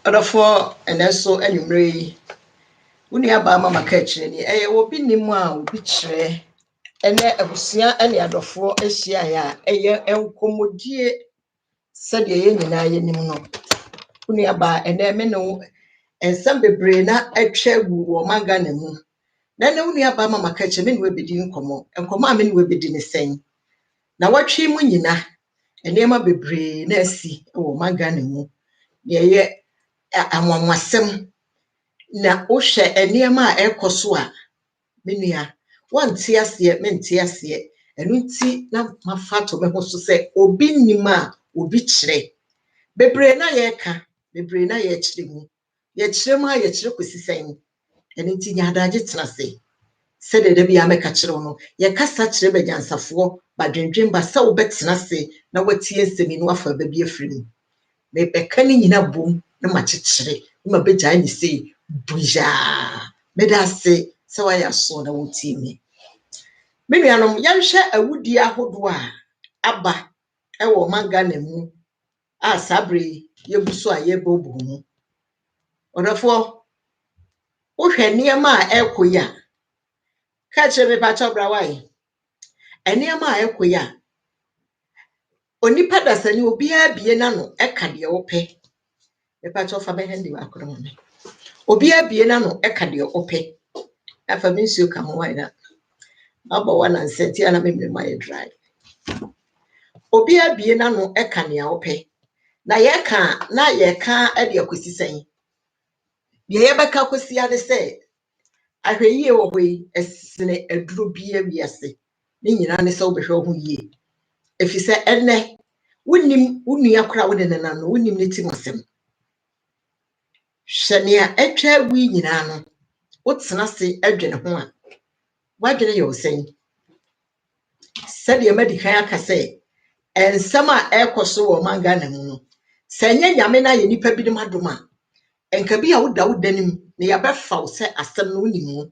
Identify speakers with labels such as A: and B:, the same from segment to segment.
A: Therefore, and also anyway, when you have a mama catching, I will be Nima, will be chere, and there I will see any other for a share, a year and commodie, said the yen I no. When you have and there no, and some be brainer, a chair woo manganemu. Then only have mama catching will be doing come, and commandment will be doing the same. Now what she munina, and there might be brain, see, oh manganemu. Yeah, I'm na wohwɛ nneɛma a ɛkɔ so a menua wonte aseɛ mente aseɛ ɛno nti na mafa to me ho so sɛ obi nnim a obi kyerɛ bebree na yɛka bebree na yɛkyerɛ mu yɛkyerɛ mu a yɛkyerɛ kɔsi sɛn ɛno nti nyaadagye tena se sɛdeɛ da bia mɛka kyerɛ wo no yɛkasa kyerɛ bagyansafoɔ badwendwen ba sɛ wobɛtena se na watie nsɛm no wafa ba bi afiri mu mebɛka ne nyina bom na makyekyere na mabɛgyae ne sei buyaa meda se sɛ wayɛ aso na wotie me me nuanom yɛnhwɛ awudie ahodoɔ a aba ɛwɔ manga na mu a saa bere yɛgu so a yɛbɛbɔ mu ɔdɔfoɔ wohwɛ nneɛma a ɛkɔ yi a ka kyerɛ me pakyɛ bra wae nneɛma a ɛkɔ yi a onipa dasani obiara bie n'ano ɛka deɛ wopɛ me pakyɛ fa bɛhɛ ndi akoro mo me obiara bie n'ano ɛka deɛ wopɛ afa me nsuo ka ho wae na aba wana nsɛnti ana me mmɛma yɛ dry obiara bie n'ano ɛka nea wopɛ na yɛka ɛde akosi sɛn deɛ yɛbɛka kosi ade sɛ ahwɛyie wɔ hɔ yi ɛsene aduro bia wiase ne nyinaa ne sɛ wobɛhwɛ ho yie ɛfi sɛ ɛnɛ wonim wonua kora wo ne nenam no wonim ne tim asɛm hwɛ nea atwa agu yi nyinaa no wotena se adwene ho a wadwene yɛ wo sɛn sɛdeɛ madi kan aka sɛ nsɛm a ɛkɔ so wɔ manga na mu no sɛ nyɛ nyame na yɛ nipa bi dem adom a enka bi a woda nim na yɛbɛfa wo sɛ asɛm no wonim mu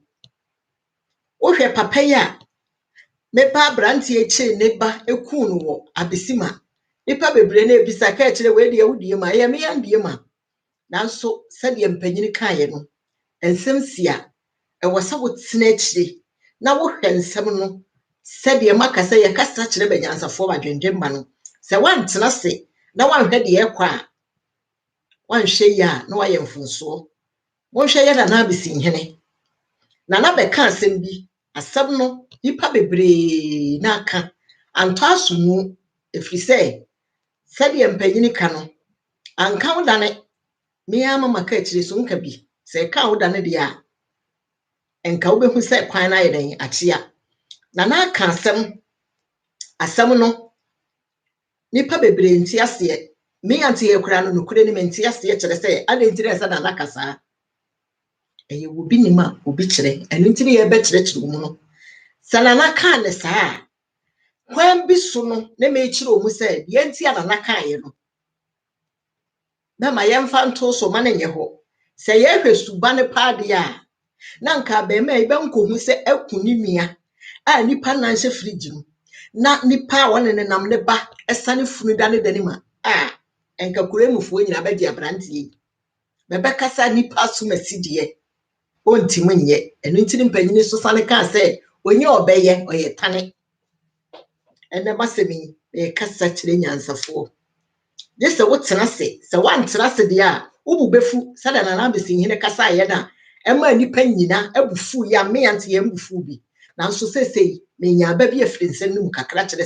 A: wohwɛ papa yi a mepa abranteɛ kyee ne ba eku no wɔ abesima nipa bebree na ebisa ka kyerɛ we deɛ wodie ma ɛyɛ me yandie ma nanso sɛdeɛ mpanyini kaeɛ no nsɛm si a ɛwɔ sɛ wotena akyire na wohwɛ nsɛm no sɛdeɛ maka sɛ yɛkasa kyerɛ banyansafoɔ badwendwen ma no sɛ wantena se na wanhwɛ deɛ ɛkɔ a wanhwɛ yi a na wayɛ mfonsoɔ wonhwɛ yɛ Nana Abɛsinhene Nana bɛka asɛm bi asɛm no nipa bebree na aka antɔ aso mu ɛfiri sɛ sɛdeɛ mpanyini ka no anka wo dane mea mama ka akyire so nka bi sɛ ɛka wo dane deɛ a enka wobɛhu sɛ kwan na yɛ den akyea Nana aka asɛm no nipa bebree nti aseɛ me ante yɛ kura no nokure ne menti aseɛ kyerɛ sɛ ade ntire sɛ Nana kasa ɛyɛ obi nim a obi kyerɛ ɛno nti ne yɛbɛkyerɛkyerɛ mu no sɛ Nana ka ne saa kwan bi so no ne mekyerɛ mu sɛ deɛ nti a Nana kaeɛ no na ma yɛmfa nto so ma ne nyɛ hɔ sɛ yɛhwɛ suba ne paade a na nka bɛma yɛbɛnkohu sɛ aku ne nua a nipa nan hyɛ fridge mu na nipa a wɔne ne nam ne ba ɛsane funu da ne danim a enka kuremufoɔ nyina bɛgye abranteɛ bɛbɛkasa nipa asomasideɛ ontim nyɛ ɛno nti ne mpanyini so sane ka sɛ onye ɔbɛyɛ ɔyɛ tane ɛnɛ masɛmi yɛkasa kyerɛ nyansafoɔ de sɛ wotena se sɛ wantena se deɛ a wobu bɛfu sɛ da Nana Abɛsinhene kasa ayɛ na ɛma nipa nyina abufu ya me ante yɛ mbufu bi nanso sɛsɛi menya ba bi afiri nsɛm no mu kakra kyerɛ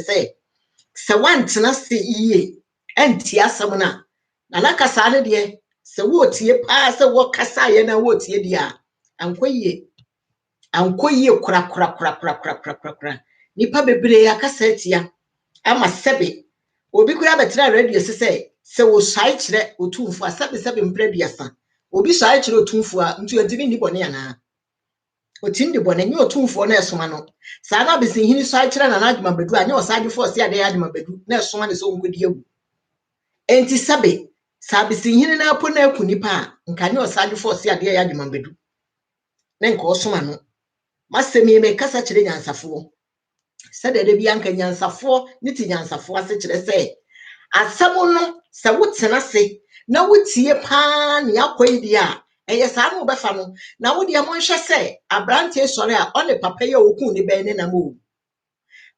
A: sɛ wantena se yie antie asɛm na Nana kasa ne deɛ sɛ wotie paa sɛ wɔkasa ayɛ na wotie deɛ a ankɔ yie kora nipa bebree akasa atia ama sɛbe obi kura bɛtena radio sɛ wosae kyerɛ otumfo a sɛbe mpra biasa obi sae kyerɛ otumfo a ntu adimi ni bɔne ana otim de bɔne nyɛ otumfo na ɛsoma no saa na Abɛsinhene sae kyerɛ Nana Adwumabɛdu a nyɛ ɔsaadefo ɔse ade Adwumabɛdu na ɛsoma ne sɛ ɔnkɔdi agu enti sɛbe saa Abɛsinhene na apo na aku nipa a nka nyɛ ɔsaadefo ɔse ade Adwumabɛdu na nka ɔsoma no masɛmi me kasa kyerɛ nyansafoɔ sɛdeɛ da bi anka nyansafoɔ ne ti nyansafoɔ ase kyerɛ sɛ asɛm no sɛ wotena se na wotie pa ne akoyi dia eye saa no befa no na wo dia monhwe se abrante sori a one papa ye okun ne ben ne na mo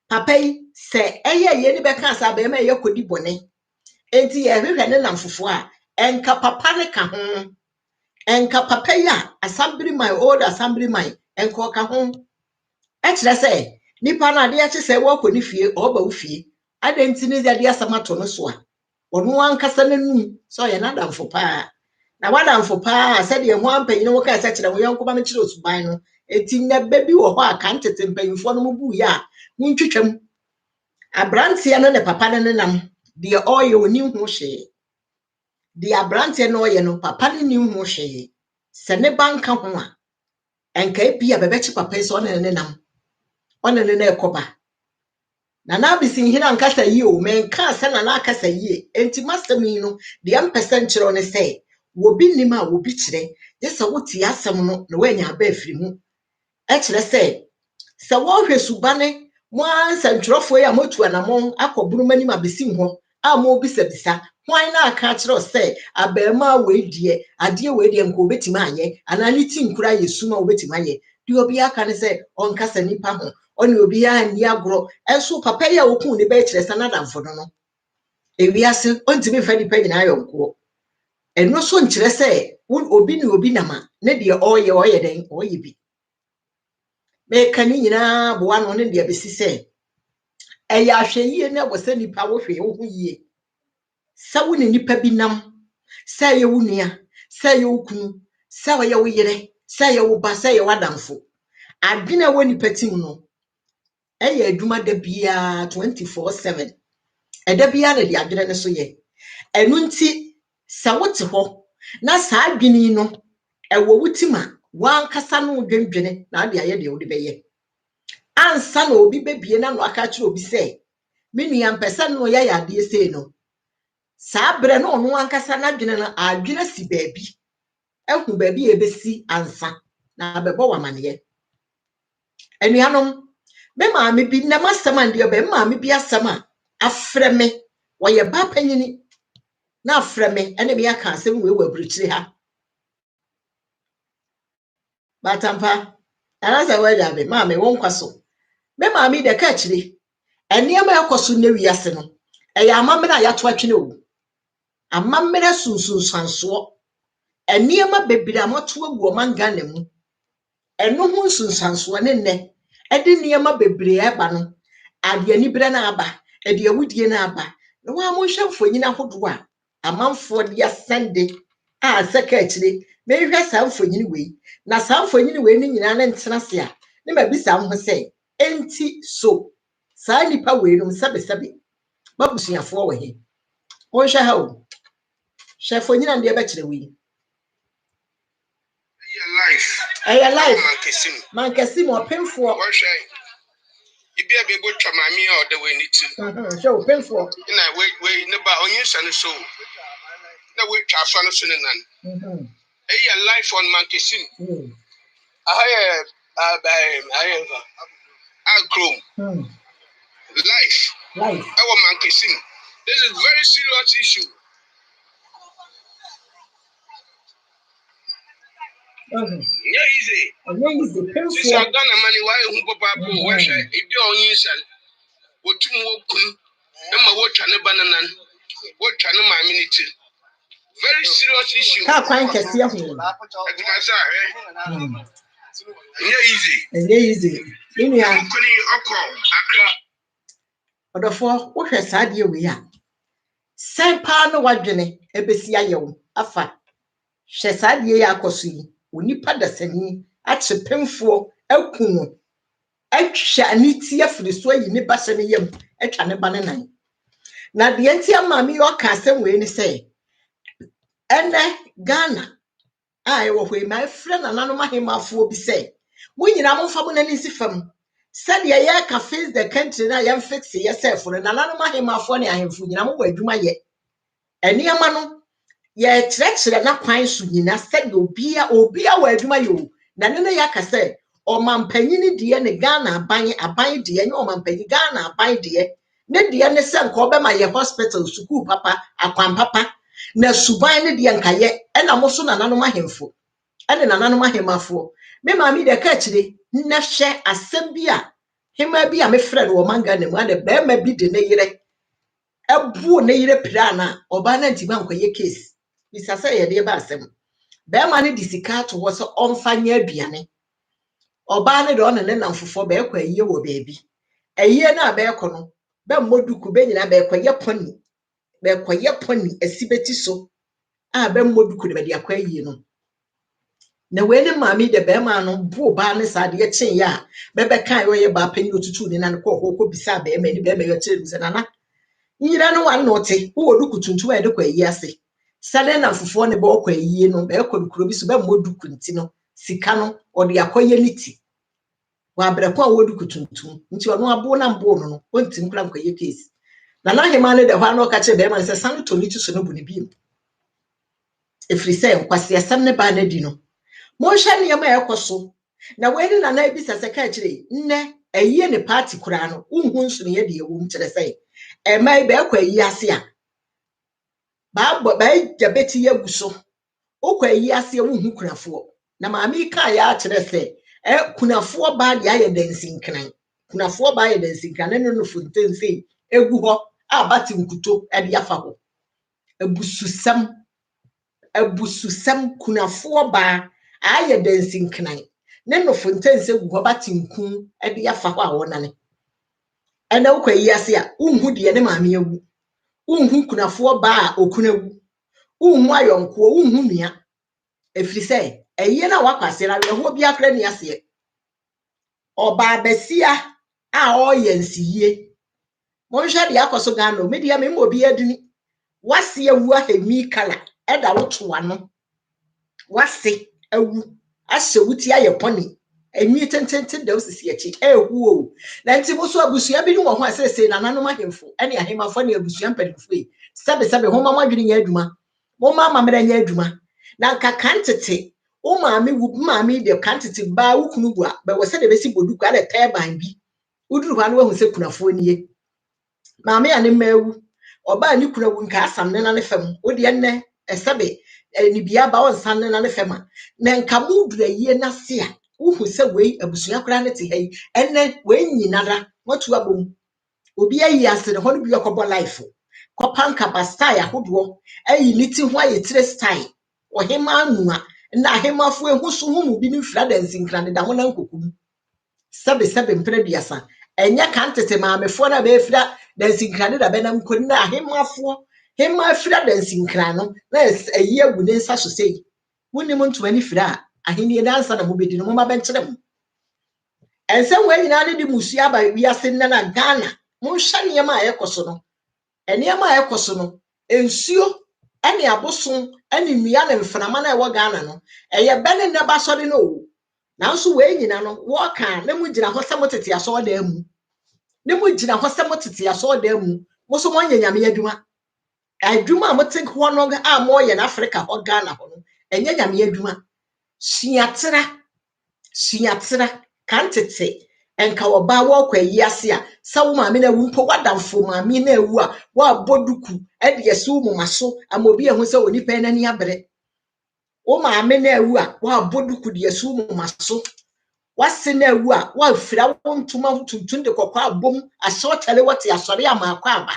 A: papa yi se eye ye ne beka sa be ma ye kodi bone enti ye hwehwe ne namfofo a enka papa ne ka ho enka papa ya assembly my old assembly my enka oka ho e kire se nipa na de ache se wo koni fie oba wo fie adenti ne de asamato no so a ono ankasa nanum so ye na damfo pa na wadamfo pa se de ho ampanyin wo ka se kire wo yanko ba me kire osuban no enti na baby wo ho aka ntete mpanyinfo no mu bu ya muntwetwam abrante no ne papa ne nam de oye oni ho hye de abrante no oye no papa ne ni ho hye se ne banka ho a enka bia bebechi papa so ne nam one ne na ekoba na na bisi hina nkasa yi o men ka se na akasa yi enti masemi no de ampesen kire ne se wobi nima wobi kire yesa woti asem no na wanya ba afiri mu e kire se wo hwe subane mo ansa ntwerofo ya motu anamon akoburu mani ma bisi ho a mo bisa hwan na aka kire se abema weedie ade weedie nko obetima anye analiti nkura yesuma obetima anye di obi aka ne se onkasa nipa ho oni obi ya ni agro enso papa ya okun ne be kire se na damfo no ewiase ontimi fa nipa nyina ayonko eno so nkire se obi ni obi nama ne de oye den oye bi me kani nyina bo ano ne de besi se eya ahweyie ne wo se nipa wo hwe wo hu yie sawo ne nipa bi nam se ye wo nua se ye wo kunu se ye wo yire se ye wo ba se ye wadamfo adwena wo nipa tim no eye adwuma da bia 24/7 eda bia na de adwene ne so ye enu nti se wote ho na saa adwene no ewo wutima wankasa no dwendwene na ade aye de wo de beye ansa na obi bebie na no aka kire obi se menua mpesa no ya ya de sei no saa bre no no ankasa na adwene na adwene si baabi ehu baabi ebesi ansa na bebo wamane enuanom me maame bi na masama nde be maame bi asama afreme wo ye ba panyini na afreme ene me aka asem we waburuchire ha batampa anasa waja be maame won kwaso me maame de ka kire eniema yakoso na wiase no eya amamena ya to atwene o amamena sunsunsanso eniema bebira amoto agu omanga na mu eno hu sunsanso ne nne ede niema bebire eba no ade ani bere na aba ede awudie na aba na wa mo hwemfo nyina hodo a amanfo de asende a seka kire me hwe samfo nyini wei na samfo nyini wei ni nyina na ntena se a ne mabisa ho se enti so saa nipa wei no sabe babusuafo wo he wo hwe ha o chefo nyina nde be kire wei your life mankesim opemfo wo hwe ibi abego twa mami a ode we ni tu so opemfo na we ne ba onye hye ne so na we twa afa no so ne nan your life on mankesim ahaye agrom life our mankesim. This is very serious issue. Yeah, easy. Since I done a money, why who papa where if you on your son, what you walk, Emma, what an banana, what an my minute. Very serious issue. Yeah, easy. Odofo wo hwe saade we ya sempa no wadwene ebesi ayewo afa hwe saade ya akoso yi onipa dasani achepemfo akunu atwa aniti afiri so yi ne ba se ne yam atwa ne ba ne nan na de enti amami yo ka asem we ni se ene Ghana ai wo hwe ma afre na nanom ahemafo bi se munyina momfa mo nani sifam said ye ka face the country na yam fix yourself na nanom ahemafo ne ahemfo nyina mo wadwuma ye eniama no ye kyerɛkyerɛ na kwan so nyina said obia wa adwuma yo na ne ya ka se o mampanyini de ne Ghana aban de nye o mampanyi Ghana aban de ne de ne se nko be ma ye hospital school papa akwan papa na suban ne de nkaye na mo so nananom ahemfo ene nananom ahemafo me maami de ka kire na hye asem bi a hema bi a me frɛ no wo manga ne mu ade be ma bi de ne yire ebu ne yire pirana oba na ntima nkoye case bisasa ye de ba asem be ma ne disika to wo so omfanya aduane oba ne de on ne namfofo be kwa yiye wo beebi eyiye na be ko no be mmoduku be nyina be kwa ye poni asibeti so a be mmoduku de be de akwa yiye no na we ne maami de be ma no bu ba ne sa de chen ya be be kan yo ye ba panyi otutu ne na ko bisa be ma ni be yo chen se nana nyira no wan no te wo duku tuntu e de kwa yi ase sale na fofo ne be kwa yi no be kwa kuro bi so be mmoduku nti no sika no o de akoye liti wa breko a wo duku tuntu nti ono abo na mbo no o ntim kura kwa ye case na na hema ne de hwa no ka che be ma se san to ni tu so no bu ne bi efri se nkwase asem ne ba na di no mo hwa ne ma ekoso na we ni na na bi sese ka kire nne eyiye ne party kura no unhu nso ne ye de ewo mkire se mai be kwa yi ase a ba jabeti ye guso okwa yi ase unhu kunafo na maami ka ya kire se kunafo ba de aye dansinkran kunafo ba aye dansinkran ne no funtense egu ho abati nkuto e de afa ho abususam kunafo ba aye dansinkran ne no funtense egu ho bati nkun e de afa ho a wonane ena okwa yi ase a unhu de ne maami egu unhu kunafo ba a okunawu unhu ayonko unhu nua efiri se eye na wakwase na ho bi akra ni ase oba besia a oye nsiye mo hwe de akoso Ghana o media me mo bi adini wase awu ahemi kala eda woto ano wase awu ahye wuti aye poni enwi tententen da osisi achi ehu o na nti mo so abusua bi ni wo ho asese na nanom ahemfo ene ahemafo ne abusua mpadifo yi sebe ho mama dwene nya adwuma mo mama mere nya adwuma na nka kantete o maami wu maami de kantete ba wukunu bu a be wo se de besi boduku ale taiban bi uduru hwa no wahu se kunafo niye maami ane mawu oba ni kunawu nka asam ne na ne fam o de enne esebe ni bia ba on san ne na ne fam na nka mudura yie na se a uhu se wei abusua kura ne te hai enne wei nyinara watu abom obi ayi ase ne ho no bi yakobo life kopanka ba style ahodo ayi niti ho ayi tire style ohema anua na ahemafo ehuso hu mu bi ni fira dansinkran ne da ho na nkokum sebe mpre biasa enya kantete maamefo na be fira dansinkran da be na mkoni na ahemafo hema fira dansinkran no na ayi agu ne nsa so sei wonim ntoma ni fira ahenie dansa na mo bedi no mo ma benkyere mo ensem we nyina ne di musua ba wiase na Ghana mo hwa niam a yekoso no eniam a yekoso no ensuo ene aboso ene nnua ne mframa na ewo Ghana no eye bene ne ba sori no nanso we nyina no wo ka na mu gina ho semotete aso da mu ne mu gina ho semotete aso da mu mo so mo nyanyame adwuma adwuma mo think ho no a mo ye na Africa ho Ghana ho no enye nyame adwuma suatira kantete enka wo ba wo kwa yi ase a sawo maami na wu mpo wadamfo maami na ewu a wa boduku e de yesi wo maso amobi ehu se oni pe na ni abere wo maami na ewu a wa boduku de yesi wo maso wase na ewu a wa fira wo ntuma tuntun de kokwa abom aso tele wote asori amakwa aba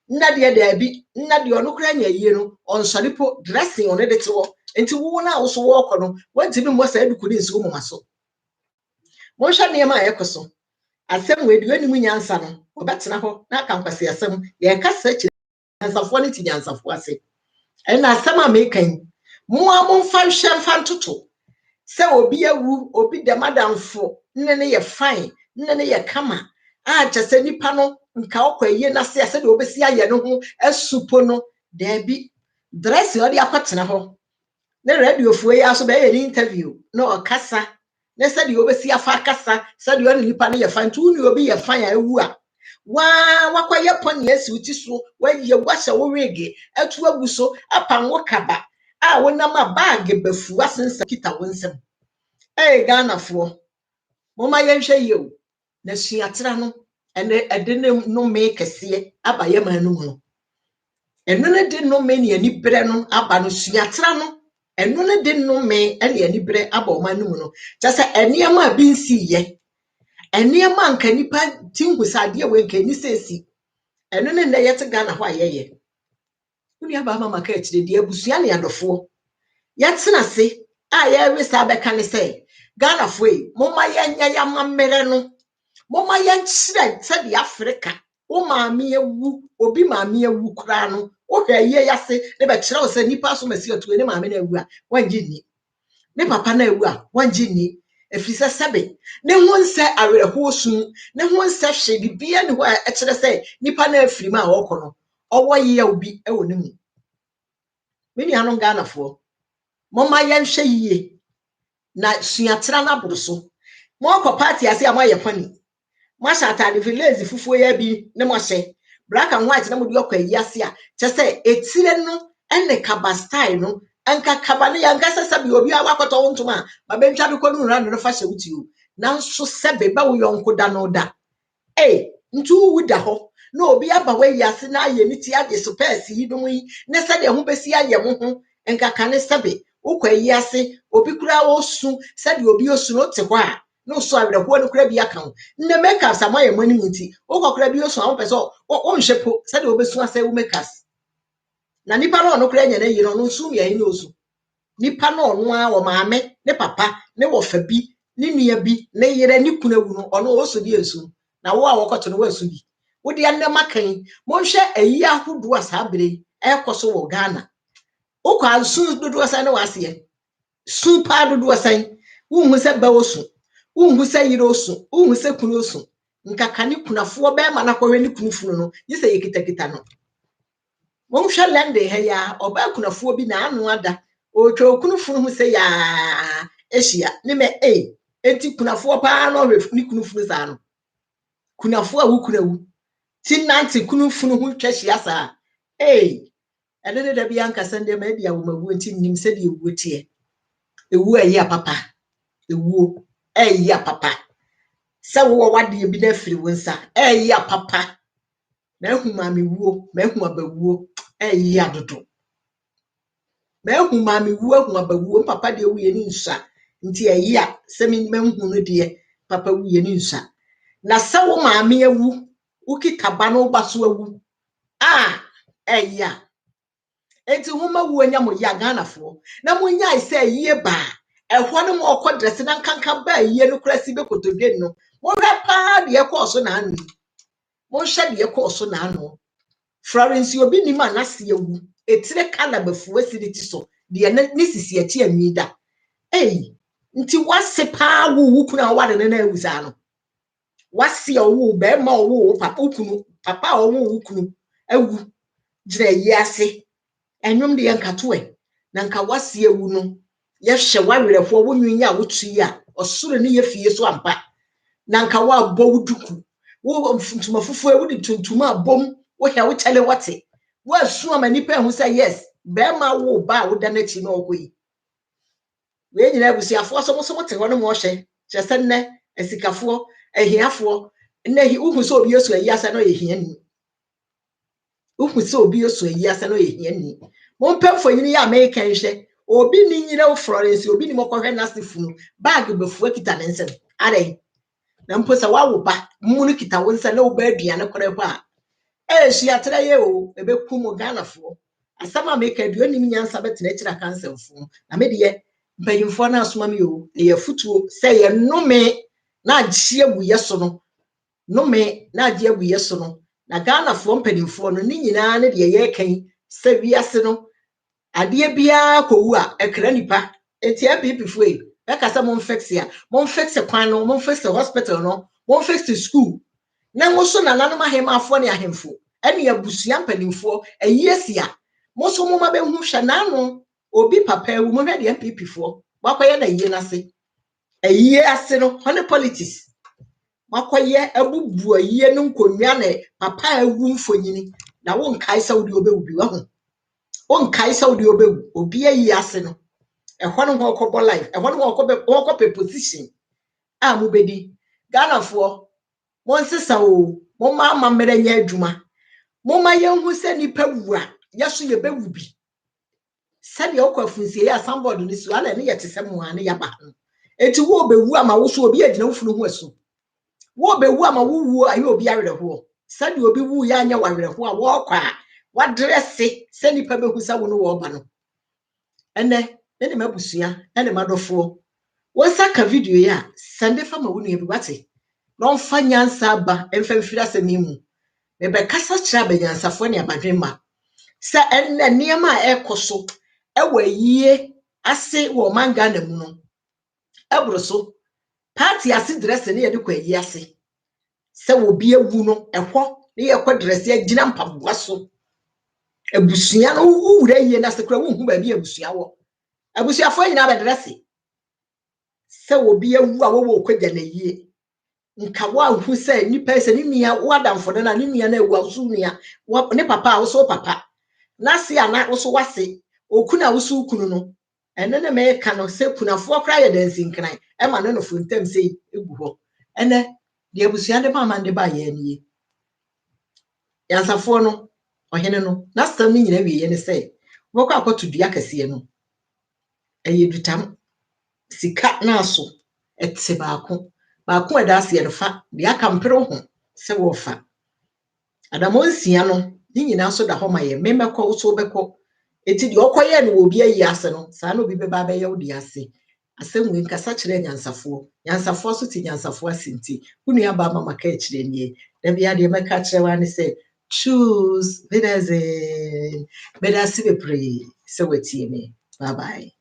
A: nna de bi nna de ono kura nya yie no onsori po dressing on de tewo enti wo na wo so wo kɔ no wantimi mo sa eduku de nsi wo maso mo hwa ne ma yekoso asem we de animu nyansa no obetena ho na aka nkwase asem ye kasa kire ansafo ne ti ansafo ase na asem a mekan mo amomfa hwe mfa ntoto se obi awu obi de madamfo nne ne ye fine nne ne ye kama a chese nipa no nka okwa ye na se ase de obesi aye no ho asupo no da bi dress odi akotena ho ne radio fo ya so be ye interview no okasa ne se de obesi afa kasa se de oni nipa ne ye fine tu ni obi ye fine awu a wakwa ye poni esi uti so waye wahye wo wege atu aguso apanwo kaba a wonama bag bafu asensa kita wonsem Ghana fo moma ye hwe ye o na suatira no ene ede ne no me kese aba ye manu no eno ne de no me ne ani bere no aba no suatra no eno ne de no me ne ani bere aba o man no mu no kyase eniema bi nsi ye eniema nka nipa tingusade we nka ni sesi eno ne na yete Ghana ho ayeye uni aba mama ka ekire de abusua ne adofo yetena se a ye wesa beka ne se Ghana fo e moma yenya ya mamere no moma yenkyire se de Africa wo maame ewu obi maame ewu kura no wo hwe ye yase ne be kire wo se nipa so masi otu ne maame na ewu a wanji ni ne papa na ewu a wanji ni efise sebe ne ho nse awereho sun ne ho nse hwe bibia ne ho a ekire se nipa na afiri ma wo kono owo ye obi e wo ne mu meni anu Ghana fo moma yenhwe yiye na suatra na boroso mo ko party ase amoye pani mo atade village fufuo ya bi ne mo hye black and white na mo di okwa yase a kyese etire no ene kaba style no anka kaba ne yanka sesa bi obi awakoto wontuma ba bentwa de konu ra no fa hye wuti o nanso sebe ba wo yonko da no da ntu wuda ho na obi aba we yase na aye ni ti ade so pesi yi no yi ne se de ho besi aye mo ho enka kane sebe ukwa yase obi kura wo su se de obi osu no te ho a no so awerɛhoɔ no kura bi aka ho nne makeups amoyɛ mani nti wokɔkora bi osu a wo pɛ sɛ wo nhye po sɛ de obesu asɛ wo makeups na nipa no no kura nya na yiro no su yɛ ni osu nipa no no a wo maame ne papa ne wo fa bi ne nua bi ne yere ne kuna wu no ono osu bi esu na wo a wokoto no wasu bi wo de anne makan mo hwɛ ayi ahodo asabere ekoso wo Ghana wokɔ asu dodo asan ne wase su pa dodo asan wo hu sɛ ba osu unhu se yire osu unhu se kunu osu nkaka ni kunafo be ma na kwwe ni kunufunu no yise yekitakita no mo hwe lende he ya oba kunafo bi na anu ada otwa kunufunu hu se ya ehia ne me enti kunafo pa na ohwe ni kunufunu za no kunafo a wukunawu ti nanti kunufunu hu twahia sa ene ne da bi anka sende ma dia wo mawu enti nim se de ewu tie ewu ayi papa ewu ya papa se wo wade bi na firi wonsa ya papa na hu maame wuo ma hu abawuo ya dodo ma hu maame wuo hu abawuo papa de wu ye ni nsa nti ya se mi ma hu no de papa wu ye ni nsa na se wo maame awu ukitaba no ba so awu ya enti hu ma wu anya mo ya Ghana fo na mo nya se yie ba ehwo no mo okodrese na nkanka ba yie no kura si be kotodwe no mo hwe pa de ekoso na anu mo hwe de ekoso na anu Florence obi ni ma na se ewu etire kala bafu asiri ti so de ne sisi achi amida nti wase pa wu kuna wade ne na ewuza no wase owu be ma owu papa ukunu papa owu ukunu ewu jira yi ase enwom de yankatoe na nka wase ewu no ye hye wawerefo wonwunya wotu ya osoro ne ye fie so ampa na nka wa bɔ wuduku wo mfutuma fufu ewu di tuntuma bom wo hia wo chale wate wo asu amanipa hu say yes be ma wo ba wo da na chi na okoyi we nyina abusiafo so mo te ho no mo hye kyese nne esikafo ehiafo nne hi uhu so obi yesu ayi asa no ye hia ni uhu so obi yesu ayi asa no ye hia ni mo mpemfo nyini ya America nhye obi ni nyina wo Florence obi ni mokohwe nasifunu bag befu akita ne nsem are na mposa wawo ba munu kita wonsa na oba aduane kore ho a hia ye o ebeku mo Ghana fo asama make aduane mi nyansa betena kira cancer fo na me de bayimfo na asoma mi o ye futuo se ye nome na agye agu yeso no nome na agye agu yeso no na Ghana fo mpanimfo no ni nyina ne de ye kan se wiase no ade bia kowu a ekra nipa enti abibifo ekasa mo fix kwan no mo fix hospital no mo fix school na mo so na nanom ahemafo ne ahemfo ene abusua mpanimfo ayiesia mo so mo ma be hu hwe na no obi papa ewu mo hwe de MPP-fo wakoye na yie nase ayie ase no hone politics wakoye abubu ayie no nkonwa ne papa ewu mfonyini na wo nkai saudi obewu bi wa ho wo nkai saudi obewu obi ayie ase no ehwo no hokobo life ehwo no hokobe position a mo bedi Ghana fo mo nsesa o mo ma amamere nya adwuma mo ma yenhu se nipa wura yaso ye bewubi said your quafunsi ya somebody ni so ala ne yete semu ane yaba no enti wo bewu ama wo so obi agina wofunu ho asu wo bewu ama wo wu ayi obi awerehwo said obi wu ya anya wawerehwo a wo kwa wa dresse se nipa behu sa wo no wo ba no ene ne mabusua ene madofo wo saka video ya sende fama wo no ebi wate no fa nyansa ba emfa mfiri asemi mu me be kasa kira benyansafo ne abadwemma se enne niema ekoso ewa yie ase wo manga na mu no ebro so party ase dress ne yede kwa yie ase se wo bi ewu no ehwo ne ye kwa dress agina mpaboa so abusua no wura yie na se kra wo hu ba bi abusua wo abusuafo nyina ba dress se wo bi ewu a wo kwagya na yie nka wa hu se nipa se ni mia wadamfo na ni mia na ewu aso mia ne papa a wo so papa na se ana wo so wase okuna wo so kunu no ene ne me ka no se kunafo kra ye dansi nkran e ma no no funtem se egu ho ene de abusua de mama de ba ye nie yansafo no ohene no na stam ni nyina wie ye ne se wo kwa akoto dua kase no eye dutam sika na so etse baako adase ye no fa de aka mpero ho se wo fa adamonsia no ni nyina so da ho ma ye memekọ wo so bekọ eti di okoye no obi ayi ase no sa na obi beba be ye odi ase asemwe nkasa kire nyansafo so ti nyansafo asinti unu aba mama ka kire nie da bia de meka kire wa ne se choose bedase bedase be pray se wetie me bye bye.